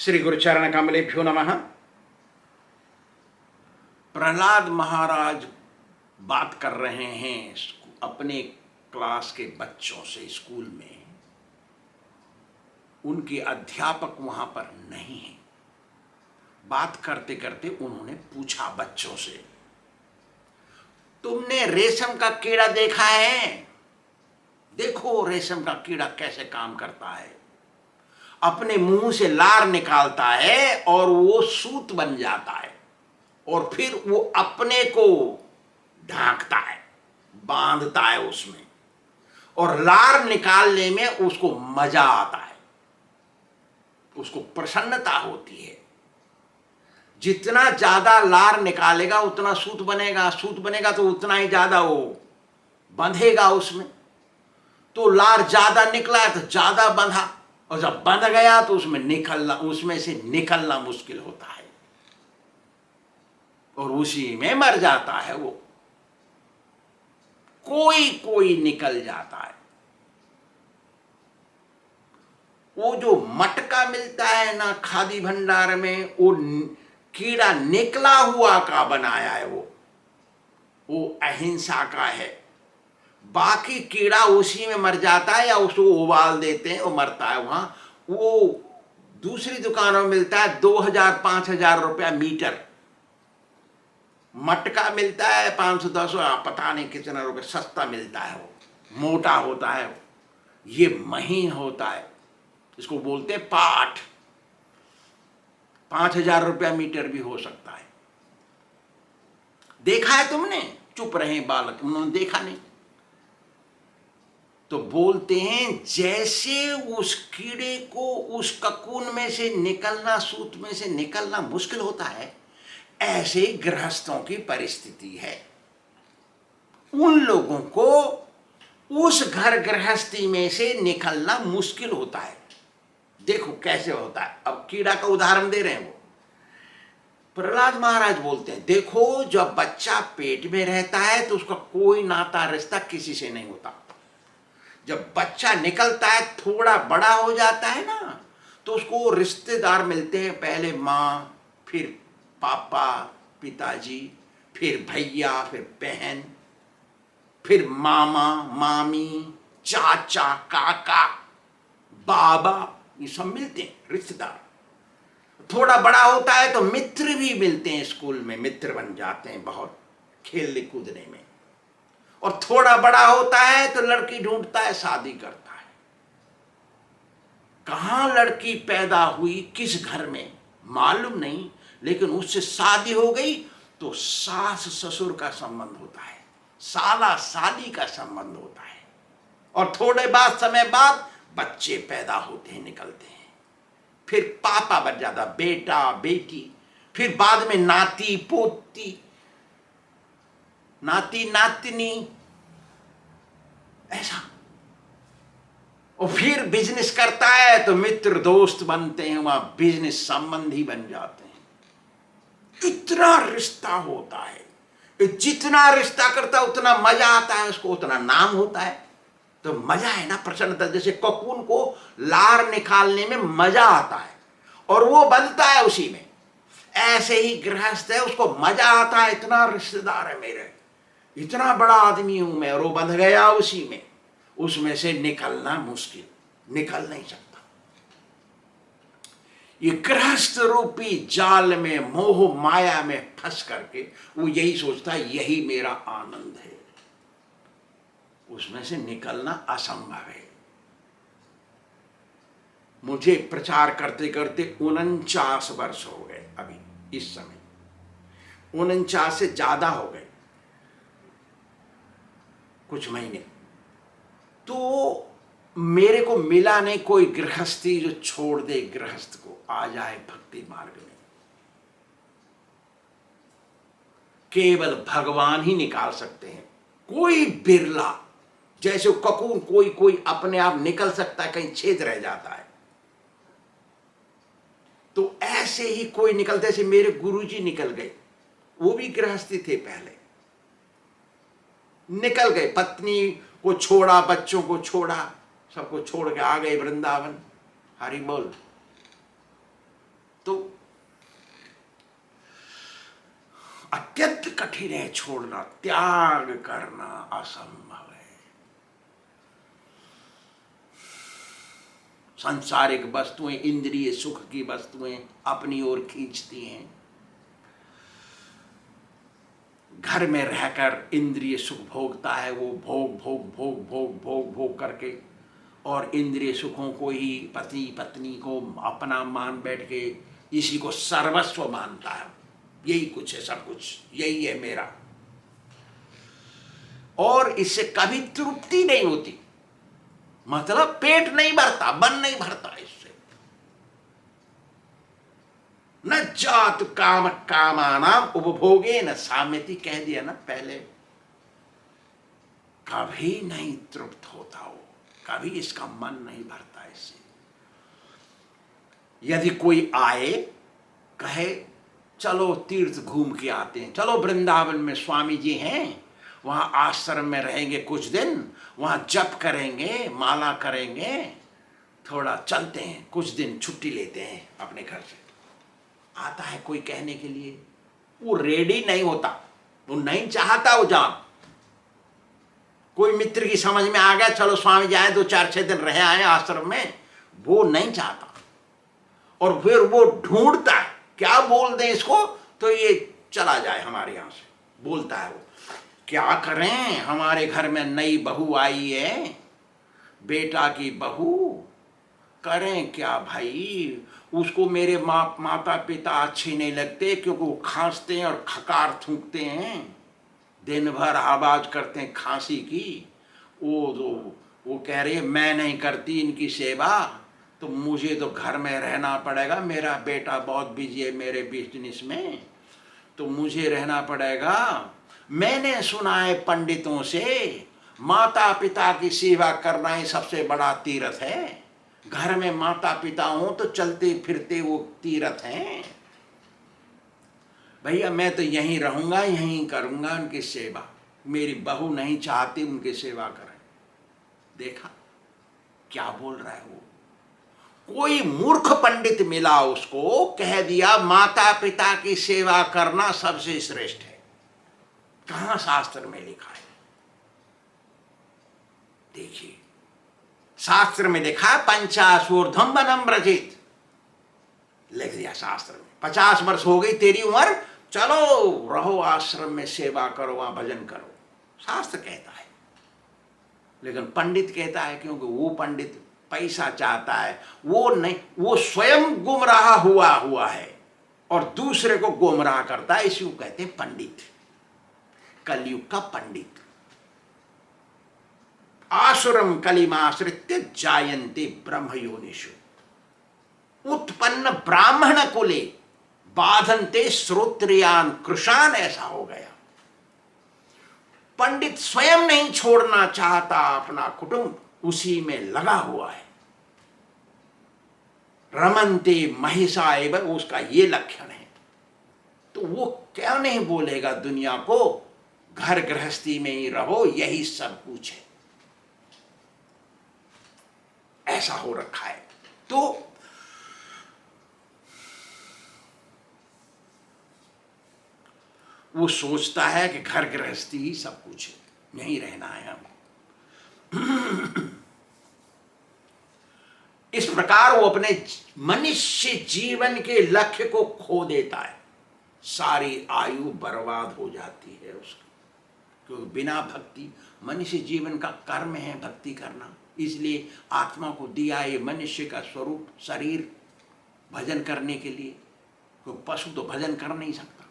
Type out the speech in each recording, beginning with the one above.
श्री गुरुचरण कमलेभ्यो नमः। प्रहलाद महाराज बात कर रहे हैं अपने क्लास के बच्चों से। स्कूल में उनके अध्यापक वहां पर नहीं है। बात करते करते उन्होंने पूछा बच्चों से, तुमने रेशम का कीड़ा देखा है? देखो रेशम का कीड़ा कैसे काम करता है। अपने मुंह से लार निकालता है और वो सूत बन जाता है और फिर वो अपने को ढांकता है, बांधता है उसमें, और लार निकालने में उसको मजा आता है, उसको प्रसन्नता होती है। जितना ज्यादा लार निकालेगा उतना सूत बनेगा, सूत बनेगा तो उतना ही ज्यादा वो बंधेगा उसमें। तो लार ज्यादा निकला है तो ज्यादा बंधा, और जब बंध गया तो उसमें से निकलना मुश्किल होता है और उसी में मर जाता है वो। कोई कोई निकल जाता है। वो जो मटका मिलता है ना खादी भंडार में, वो कीड़ा निकला हुआ का बनाया है। वो अहिंसा का है। बाकी कीड़ा उसी में मर जाता है या उसको उबाल देते हैं, वो मरता है वहां। वो दूसरी दुकानों में मिलता है 2000-5000 रुपया मीटर। मटका मिलता है 500-1000, पता नहीं कितना रुपये, सस्ता मिलता है। वो मोटा होता है, ये महीन होता है। इसको बोलते हैं पाठ। 5000 रुपया मीटर भी हो सकता है। देखा है तुमने? चुप रहे बालक, उन्होंने देखा नहीं। तो बोलते हैं जैसे उस कीड़े को उस ककून में से निकलना, सूत में से निकलना मुश्किल होता है, ऐसे गृहस्थों की परिस्थिति है। उन लोगों को उस घर गृहस्थी में से निकलना मुश्किल होता है। देखो कैसे होता है। अब कीड़ा का उदाहरण दे रहे हैं वो। प्रहलाद महाराज बोलते हैं, देखो जब बच्चा पेट में रहता है तो उसका कोई नाता रिश्ता किसी से नहीं होता। जब बच्चा निकलता है, थोड़ा बड़ा हो जाता है ना, तो उसको रिश्तेदार मिलते हैं। पहले माँ, फिर पापा, पिताजी, फिर भैया, फिर बहन, फिर मामा, मामी, चाचा, काका, बाबा, ये सब मिलते हैं रिश्तेदार। थोड़ा बड़ा होता है तो मित्र भी मिलते हैं। स्कूल में मित्र बन जाते हैं बहुत, खेलने कूदने में। और थोड़ा बड़ा होता है तो लड़की ढूंढता है, शादी करता है। कहां लड़की पैदा हुई, किस घर में मालूम नहीं, लेकिन उससे शादी हो गई तो सास ससुर का संबंध होता है, साला साली का संबंध होता है। और थोड़े समय बाद बच्चे पैदा होते हैं, निकलते हैं। फिर पापा बन जाता, बेटा बेटी, फिर बाद में नाती पोती, नाती नातनी, ऐसा। और फिर बिजनेस करता है तो मित्र दोस्त बनते हैं, वहां बिजनेस संबंधी बन जाते हैं। इतना रिश्ता होता है। जितना रिश्ता करता है उतना मजा आता है उसको, उतना नाम होता है। तो मजा है ना, प्रसन्नता। जैसे ककून को लार निकालने में मजा आता है और वो बंधता है उसी में, ऐसे ही गृहस्थ है, उसको मजा आता है। इतना रिश्तेदार है मेरे, इतना बड़ा आदमी हूं मैं, और वो बंध गया उसी में। उसमें से निकलना मुश्किल, निकल नहीं सकता। ये गृहस्थ रूपी जाल में, मोह माया में फंस करके वो यही सोचता है यही मेरा आनंद है। उसमें से निकलना असंभव है। मुझे प्रचार करते करते 49 वर्ष हो गए। अभी इस समय 49 से ज्यादा हो गए, कुछ महीने। तो मेरे को मिला नहीं कोई गृहस्थी जो छोड़ दे गृहस्थ को, आ जाए भक्ति मार्ग में। केवल भगवान ही निकाल सकते हैं, कोई बिरला। जैसे ककून कोई कोई अपने आप निकल सकता है, कहीं छेद रह जाता है। तो ऐसे ही कोई निकलते, जैसे मेरे गुरुजी निकल गए, वो भी गृहस्थी थे पहले, निकल गए। पत्नी को छोड़ा, बच्चों को छोड़ा, सबको छोड़ के आ गए वृंदावन। हरि बोल। तो अत्यंत कठिन है छोड़ना, त्याग करना असंभव है। सांसारिक वस्तुएं, इंद्रिय सुख की वस्तुएं अपनी ओर खींचती हैं। घर में रहकर इंद्रिय सुख भोगता है, वो भोग भोग भोग भोग भोग भोग करके, और इंद्रिय सुखों को ही पति पत्नी को अपना मान बैठ के इसी को सर्वस्व मानता है। यही कुछ है, सब कुछ यही है मेरा, और इससे कभी तृप्ति नहीं होती, मतलब पेट नहीं भरता, मन नहीं भरता इससे। न जात काम कामानाम उपभोगे न साम्यति, कह दिया ना पहले, कभी नहीं तृप्त होता हो, कभी इसका मन नहीं भरता इससे। यदि कोई आए कहे चलो तीर्थ घूम के आते हैं, चलो वृंदावन में स्वामी जी हैं, वहां आश्रम में रहेंगे कुछ दिन, वहां जप करेंगे, माला करेंगे, थोड़ा चलते हैं, कुछ दिन छुट्टी लेते हैं अपने घर से। आता है कोई कहने के लिए, वो रेडी नहीं होता, वो नहीं चाहता वो जान। कोई मित्र की समझ में आ गया चलो स्वामी जी आए, 2-4-6 दिन रहे आए आश्रम में, वो नहीं चाहता, और फिर वो ढूंढता है क्या बोल दें इसको तो ये चला जाए हमारे यहां से, बोलता है वो। क्या करें, हमारे घर में नई बहू आई है, बेटा की बहू, करें क्या भाई, उसको मेरे माता पिता अच्छे नहीं लगते, क्योंकि वो खांसते हैं और खकार थूकते हैं, दिन भर आवाज करते हैं खांसी की। वो कह रही है मैं नहीं करती इनकी सेवा, तो मुझे तो घर में रहना पड़ेगा, मेरा बेटा बहुत बिजी है मेरे बिजनेस में, तो मुझे रहना पड़ेगा। मैंने सुना है पंडितों से माता पिता की सेवा करना ही सबसे बड़ा तीर्थ है, घर में माता पिता हो तो चलते फिरते वो तीर्थ हैं। भैया मैं तो यहीं रहूंगा, यहीं करूंगा उनकी सेवा, मेरी बहू नहीं चाहती उनकी सेवा करें। देखा क्या बोल रहा है वो, कोई मूर्ख पंडित मिला उसको, कह दिया माता पिता की सेवा करना सबसे श्रेष्ठ है। कहां शास्त्र में लिखा है? देखिए शास्त्र में लिखा है 50 वनम व्रजेत, लिख दिया शास्त्र में। 50 वर्ष हो गई तेरी उम्र, चलो रहो आश्रम में, सेवा करो, वहां भजन करो, शास्त्र कहता है। लेकिन पंडित कहता है, क्योंकि वो पंडित पैसा चाहता है, वो नहीं, वो स्वयं गुमराह हुआ है और दूसरे को गुमराह करता है, इसी को कहते हैं पंडित, कलयुग का पंडित। आसुरम कलिमाश्रित्य जायन्ते ब्रह्म योनिषु, उत्पन्न ब्राह्मण कुले बाधन्ते श्रोत्रियान कृशान, ऐसा हो गया। पंडित स्वयं नहीं छोड़ना चाहता अपना कुटुंब, उसी में लगा हुआ है। रमन्ते महिषा एवं, उसका ये लक्षण है। तो वो क्या नहीं बोलेगा दुनिया को, घर गृहस्थी में ही रहो, यही सब कुछ है, ऐसा हो रखा है। तो वो सोचता है कि घर गृहस्थी ही सब कुछ है, यहीं रहना है हमको। इस प्रकार वो अपने मनुष्य जीवन के लक्ष्य को खो देता है, सारी आयु बर्बाद हो जाती है उसकी, क्योंकि बिना भक्ति, मनुष्य जीवन का कर्म है भक्ति करना, इसलिए आत्मा को दिया ये मनुष्य का स्वरूप शरीर भजन करने के लिए। क्योंकि पशु तो भजन कर नहीं सकता,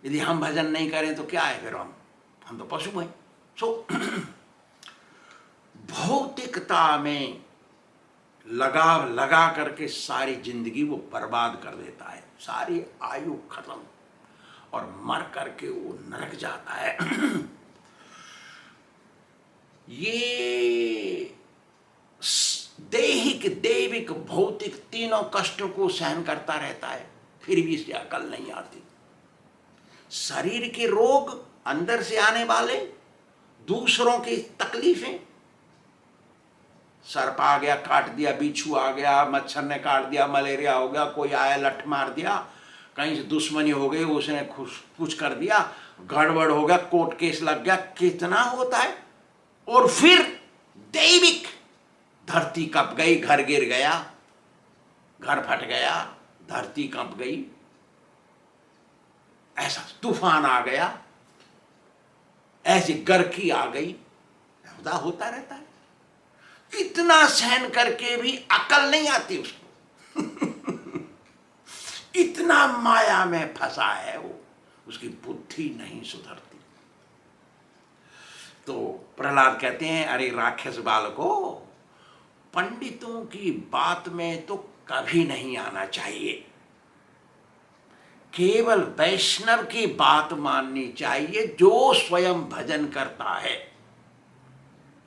यदि हम भजन नहीं करें तो क्या है, फिर हम तो पशु हैं। सो भौतिकता में लगाव लगा करके सारी जिंदगी वो बर्बाद कर देता है, सारी आयु खत्म, और मर करके वो नरक जाता है। ये दैहिक दैविक भौतिक तीनों कष्टों को सहन करता रहता है, फिर भी इसे अकल नहीं आती। शरीर के रोग अंदर से आने वाले, दूसरों की तकलीफें, सर्प आ गया काट दिया, बिच्छू आ गया मच्छर ने काट दिया, मलेरिया हो गया, कोई आया लठ मार दिया, कहीं से दुश्मनी हो गई, उसने कुछ कर दिया, गड़बड़ हो गया, कोर्ट केस लग गया, कितना होता है। और फिर दैविक, धरती कंप गई, घर गिर गया, घर फट गया, धरती कंप गई, ऐसा तूफान आ गया, ऐसी गर्की आ गई, होता रहता है। इतना सहन करके भी अकल नहीं आती उसको। इतना माया में फंसा है वो, उसकी बुद्धि नहीं सुधरती। तो प्रहलाद कहते हैं, अरे राक्षस बालको, पंडितों की बात में तो कभी नहीं आना चाहिए, केवल वैष्णव की बात माननी चाहिए, जो स्वयं भजन करता है,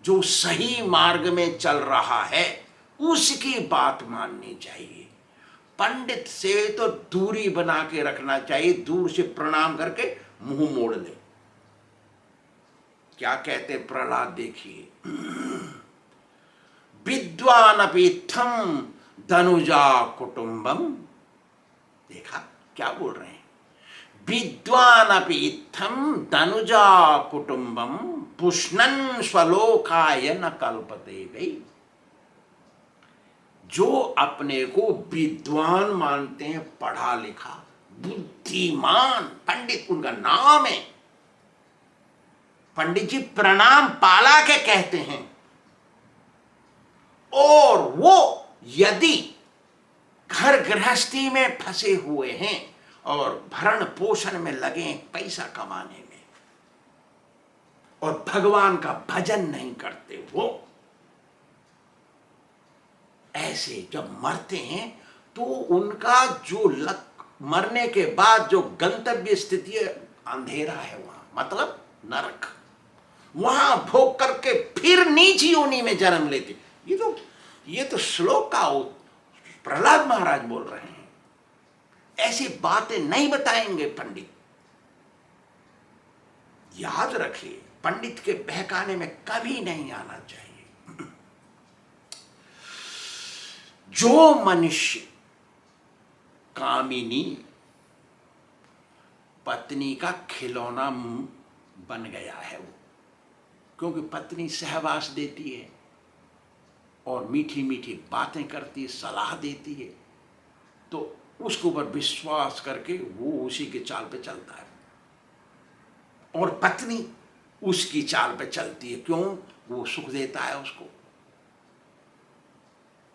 जो सही मार्ग में चल रहा है, उसकी बात माननी चाहिए। पंडित से तो दूरी बना के रखना चाहिए, दूर से प्रणाम करके मुंह मोड़ ले। क्या कहते प्रहलाद, देखिए, विद्वानपि इत्थं धनुजा कुटुंबम, देखा क्या बोल रहे हैं, विद्वानपि इत्थं धनुजा कुटुंबम पुष्णन् स्वलोकाय न कल्पते वै। जो अपने को विद्वान मानते हैं, पढ़ा लिखा, बुद्धिमान, पंडित उनका नाम है, पंडित जी प्रणाम पाला के कहते हैं, और वो यदि घर गृहस्थी में फंसे हुए हैं और भरण पोषण में लगे पैसा कमाने में, और भगवान का भजन नहीं करते, वो ऐसे जब मरते हैं तो उनका जो मरने के बाद जो गंतव्य स्थिति है, अंधेरा है वहां, मतलब नरक, वहां भोग करके फिर नीच योनि में जन्म लेते। ये तो श्लोक का प्रहलाद महाराज बोल रहे हैं, ऐसी बातें नहीं बताएंगे पंडित। याद रखिए, पंडित के बहकाने में कभी नहीं आना चाहिए। जो मनुष्य कामिनी पत्नी का खिलौना बन गया है, वो क्योंकि पत्नी सहवास देती है और मीठी मीठी बातें करती है, सलाह देती है, तो उसके ऊपर विश्वास करके वो उसी के चाल पे चलता है, और पत्नी उसकी चाल पे चलती है। क्यों? वो सुख देता है उसको।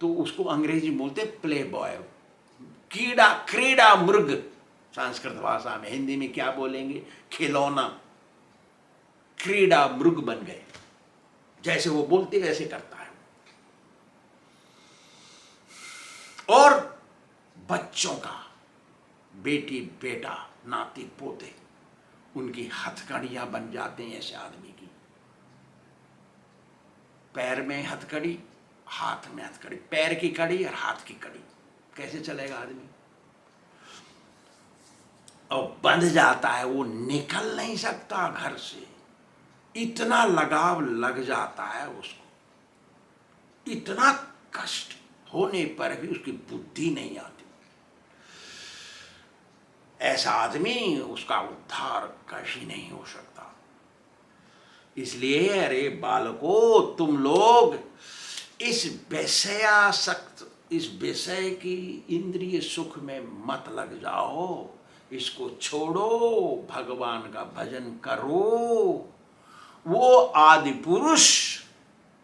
तो उसको अंग्रेजी बोलते प्ले बॉय, कीड़ा, क्रीड़ा मृग संस्कृत भाषा में, हिंदी में क्या बोलेंगे, खिलौना, क्रीड़ा मृग बन गए, जैसे वो बोलते वैसे करता है। और बच्चों का, बेटी बेटा नाती पोते, उनकी हथकड़ियां बन जाते हैं ऐसे आदमी की, पैर में हथकड़ी, हाथ में हथकड़ी, पैर की कड़ी और हाथ की कड़ी, कैसे चलेगा आदमी? और बंध जाता है, वो निकल नहीं सकता घर से, इतना लगाव लग जाता है उसको, इतना कष्ट होने पर भी उसकी बुद्धि नहीं आती। ऐसा आदमी, उसका उद्धार कभी नहीं हो सकता। इसलिए अरे बालको, तुम लोग इस विषयासक्त, इस विषय की इंद्रिय सुख में मत लग जाओ, इसको छोड़ो, भगवान का भजन करो। वो आदि पुरुष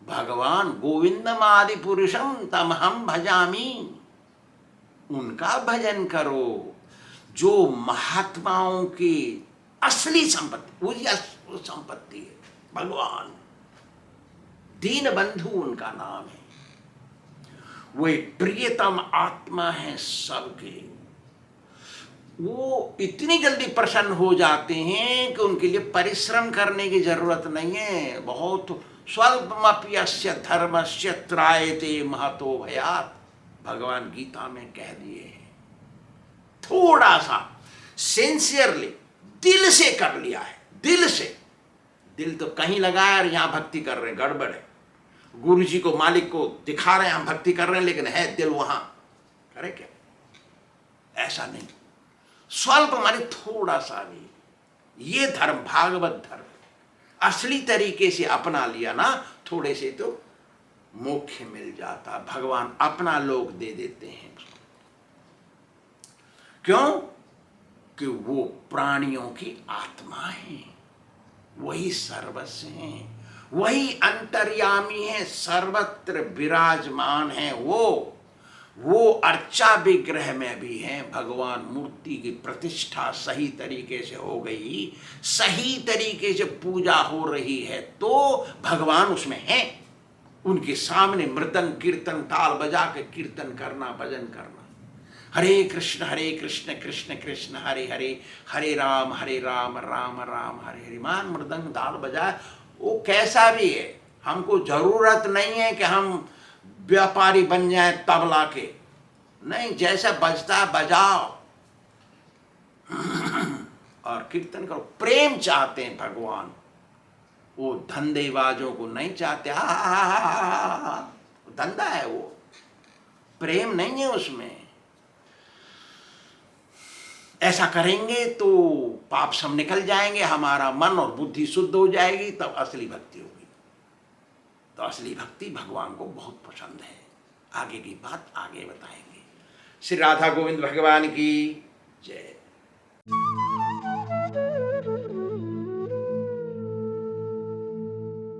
भगवान, गोविंदम आदि पुरुषम तमहम भजामी, उनका भजन करो, जो महात्माओं की असली संपत्ति, वो संपत्ति है भगवान। दीन बंधु उनका नाम है, वो एक प्रियतम आत्मा है सबके। वो इतनी जल्दी प्रसन्न हो जाते हैं कि उनके लिए परिश्रम करने की जरूरत नहीं है। बहुत स्वल्पमपि अस्य धर्मस्य त्रायते महतो भयात्, भगवान गीता में कह दिए हैं। थोड़ा सा सिंसियरली, दिल से कर लिया है, दिल से, दिल तो कहीं लगाया और यहां भक्ति कर रहे, गड़बड़ है। गुरु जी को, मालिक को दिखा रहे हैं हम भक्ति कर रहे हैं, लेकिन है दिल वहां, करे क्या? ऐसा नहीं, स्वल्प माने थोड़ा सा भी, ये धर्म भागवत धर्म असली तरीके से अपना लिया ना, थोड़े से तो मोक्ष मिल जाता, भगवान अपना लोक दे देते हैं। क्यों? कि वो प्राणियों की आत्मा है, वही सर्वस्व हैं, वही अंतर्यामी है, सर्वत्र विराजमान है। वो अर्चा विग्रह में भी है। भगवान मूर्ति की प्रतिष्ठा सही तरीके से हो गई, सही तरीके से पूजा हो रही है, तो भगवान उसमें है। उनके सामने मृदंग कीर्तन ताल बजा के कीर्तन करना, भजन करना, हरे कृष्ण कृष्ण कृष्ण हरे हरे, हरे राम राम राम हरे हरे। मान मृदंग ताल बजाए, वो कैसा भी है, हमको जरूरत नहीं है कि हम व्यापारी बन जाए तबला के, नहीं, जैसा बजता है बजाओ और कीर्तन करो। प्रेम चाहते हैं भगवान, वो धंधेबाजों को नहीं चाहते। धंधा है वो, प्रेम नहीं है उसमें। ऐसा करेंगे तो पाप सब निकल जाएंगे, हमारा मन और बुद्धि शुद्ध हो जाएगी, तब असली भक्ति होगी। तो असली भक्ति भगवान को बहुत पसंद है। आगे की बात आगे बताएंगे। श्री राधा गोविंद भगवान की जय।